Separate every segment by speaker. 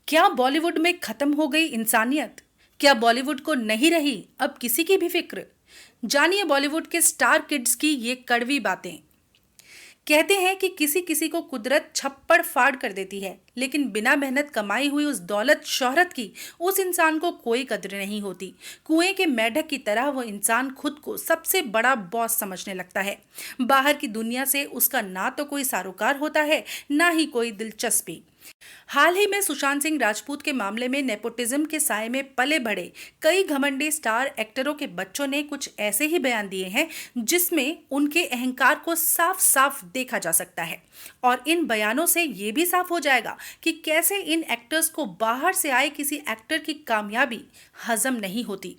Speaker 1: क्या बॉलीवुड में खत्म हो गई इंसानियत? क्या बॉलीवुड को नहीं रही अब किसी की भी फिक्र? जानिए बॉलीवुड के स्टार किड्स की ये कड़वी बातें। कहते हैं कि किसी किसी को कुदरत छप्पड़ फाड़ कर देती है, लेकिन बिना मेहनत कमाई हुई उस दौलत शोहरत की उस इंसान को कोई कद्र नहीं होती। कुएं के मेंढक की तरह वो इंसान खुद को सबसे बड़ा बॉस समझने लगता है। बाहर की दुनिया से उसका ना तो कोई सारोकार होता है, ना ही कोई दिलचस्पी। हाल ही में सुशांत सिंह राजपूत के मामले में नेपोटिज्म के साए में पले बढ़े कई घमंडी स्टार एक्टरों के बच्चों ने कुछ ऐसे ही बयान दिए हैं जिसमें उनके अहंकार को साफ साफ देखा जा सकता है। और इन बयानों से ये भी साफ हो जाएगा कि कैसे इन एक्टर्स को बाहर से आए किसी एक्टर की कामयाबी हजम नहीं होती।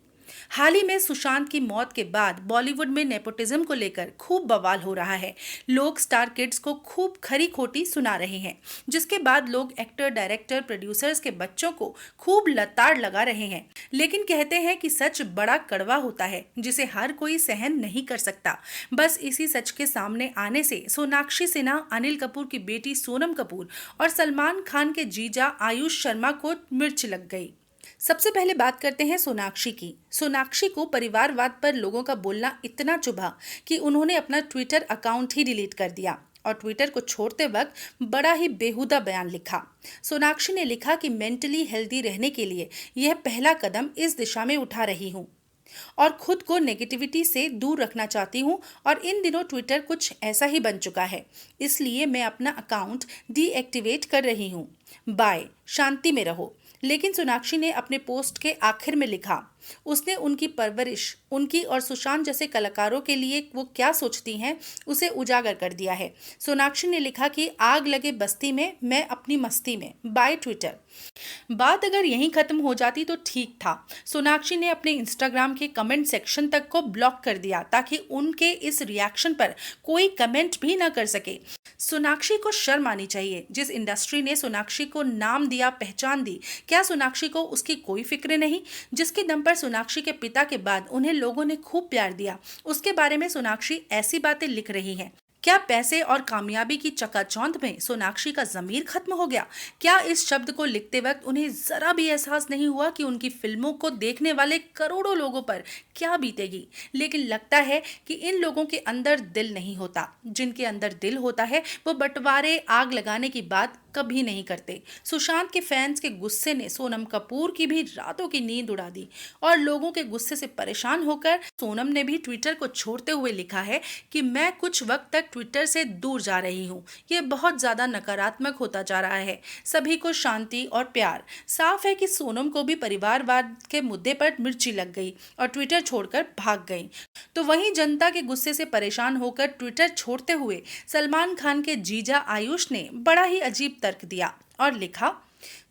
Speaker 1: हाल ही में सुशांत की मौत के बाद बॉलीवुड में नेपोटिज्म को लेकर खूब बवाल हो रहा है। लोग स्टार किड्स को खूब खरी खोटी सुना रहे हैं, जिसके बाद लोग एक्टर, डायरेक्टर, प्रोड्यूसर्स के बच्चों को खूब लताड़ लगा रहे हैं। लेकिन कहते हैं कि सच बड़ा कड़वा होता है, जिसे हर कोई सहन नहीं कर सकता। बस इसी सच के सामने आने से सोनाक्षी सिन्हा, अनिल कपूर की बेटी सोनम कपूर और सलमान खान के जीजा आयुष शर्मा को मिर्च लग गई। सबसे पहले बात करते हैं सोनाक्षी की। सोनाक्षी को परिवारवाद पर लोगों का बोलना इतना चुभा कि उन्होंने अपना ट्विटर अकाउंट ही डिलीट कर दिया और ट्विटर को छोड़ते वक्त बड़ा ही बेहुदा बयान लिखा। सोनाक्षी ने लिखा कि मेंटली हेल्दी रहने के लिए यह पहला कदम इस दिशा में उठा रही हूँ और खुद को नेगेटिविटी से दूर रखना चाहती हूँ, और इन दिनों ट्विटर कुछ ऐसा ही बन चुका है, इसलिए मैं अपना अकाउंट डीएक्टिवेट कर रही हूँ। बाय, शांति में रहो। लेकिन सोनाक्षी ने अपने पोस्ट के आखिर में लिखा, उसने उनकी परवरिश, उनकी और सुशांत जैसे कलाकारों के लिए वो क्या सोचती हैं उसे उजागर कर दिया है। सोनाक्षी ने लिखा कि आग लगे बस्ती में, मैं अपनी मस्ती में, बाय ट्विटर। बात अगर यहीं खत्म हो जाती तो ठीक था। सोनाक्षी ने अपने इंस्टाग्राम के कमेंट सेक्शन तक को ब्लॉक कर दिया ताकि उनके इस रिएक्शन पर कोई कमेंट भी ना कर सके। सोनाक्षी को शर्म आनी चाहिए। जिस इंडस्ट्री ने सोनाक्षी को नाम दिया, पहचान दी, क्या सोनाक्षी को उसकी कोई फिक्र नहीं? जिसके दम पर सोनाक्षी के पिता के बाद उन्हें लोगों ने खूब प्यार दिया, उसके बारे में सोनाक्षी ऐसी बातें लिख रही हैं। क्या पैसे और कामयाबी की चकाचौंध में सोनाक्षी का जमीर खत्म हो गया? क्या इस शब्द को लिखते वक्त उन्हें जरा भी एहसास नहीं हुआ कि उनकी फिल्मों को देखने वाले करोड़ों लोगों पर क्या बीतेगी? लेकिन लगता है कि इन लोगों के अंदर दिल नहीं होता। जिनके अंदर दिल होता है वो बंटवारे, आग लगाने की बात कभी नहीं करते। सुशांत के फैंस के गुस्से ने सोनम कपूर की भी रातों की नींद उड़ा दी और लोगों के गुस्से से परेशान होकर सोनम ने भी ट्विटर को छोड़ते हुए लिखा है कि मैं कुछ वक्त तक ट्विटर से दूर जा रही हूँ। ये बहुत ज्यादा नकारात्मक होता जा रहा है। सभी को शांति और प्यार। साफ है कि सोनम को भी परिवारवाद के मुद्दे पर मिर्ची लग गई और ट्विटर छोड़कर भाग गई। तो वहीं जनता के गुस्से से परेशान होकर ट्विटर छोड़ते हुए सलमान खान के जीजा आयुष ने बड़ा ही अजीब तर्क दिया और लिखा,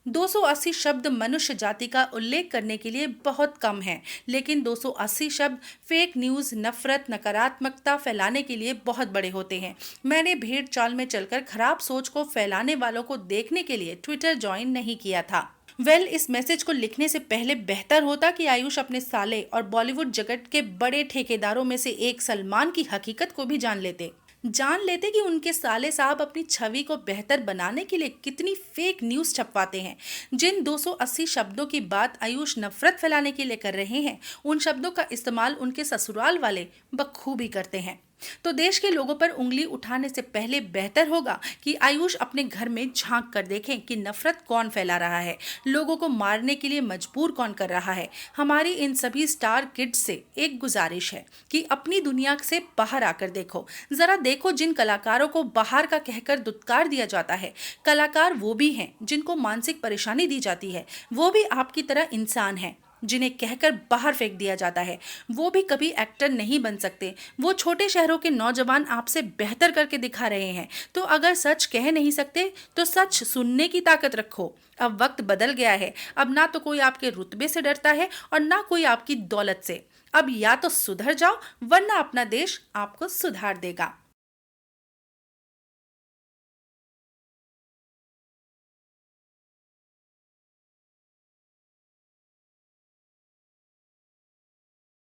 Speaker 1: 280 शब्द मनुष्य जाति का उल्लेख करने के लिए बहुत कम हैं, लेकिन 280 शब्द फेक न्यूज़, नफरत, नकारात्मकता फैलाने के लिए बहुत बड़े होते हैं। मैंने भेड़ चाल में चलकर खराब सोच को फैलाने वालों को देखने के लिए ट्विटर ज्वाइन नहीं किया था। इस मैसेज को लिखने से पहले बेहतर होता कि आयुष अपने साले और बॉलीवुड जगत के बड़े ठेकेदारों में से एक सलमान की हकीकत को भी जान लेते कि उनके साले साहब अपनी छवि को बेहतर बनाने के लिए कितनी फेक न्यूज़ छपवाते हैं। जिन 280 शब्दों की बात आयुष नफरत फैलाने के लिए कर रहे हैं, उन शब्दों का इस्तेमाल उनके ससुराल वाले बखूबी करते हैं। तो देश के लोगों पर उंगली उठाने से पहले बेहतर होगा कि आयुष अपने घर में झांक कर देखें कि नफरत कौन फैला रहा है, लोगों को मारने के लिए मजबूर कौन कर रहा है। हमारी इन सभी स्टार किड्स से एक गुजारिश है कि अपनी दुनिया से बाहर आकर देखो, जरा देखो जिन कलाकारों को बाहर का कहकर दुत्कार दिया जाता है, कलाकार वो भी हैं जिनको मानसिक परेशानी दी जाती है, वो भी आपकी तरह इंसान हैं। जिन्हें कहकर बाहर फेंक दिया जाता है, वो भी कभी एक्टर नहीं बन सकते। वो छोटे शहरों के नौजवान आपसे बेहतर करके दिखा रहे हैं। तो अगर सच कह नहीं सकते तो सच सुनने की ताकत रखो। अब वक्त बदल गया है। अब ना तो कोई आपके रुतबे से डरता है और ना कोई आपकी दौलत से। अब या तो सुधर जाओ, वरना अपना देश आपको सुधार देगा।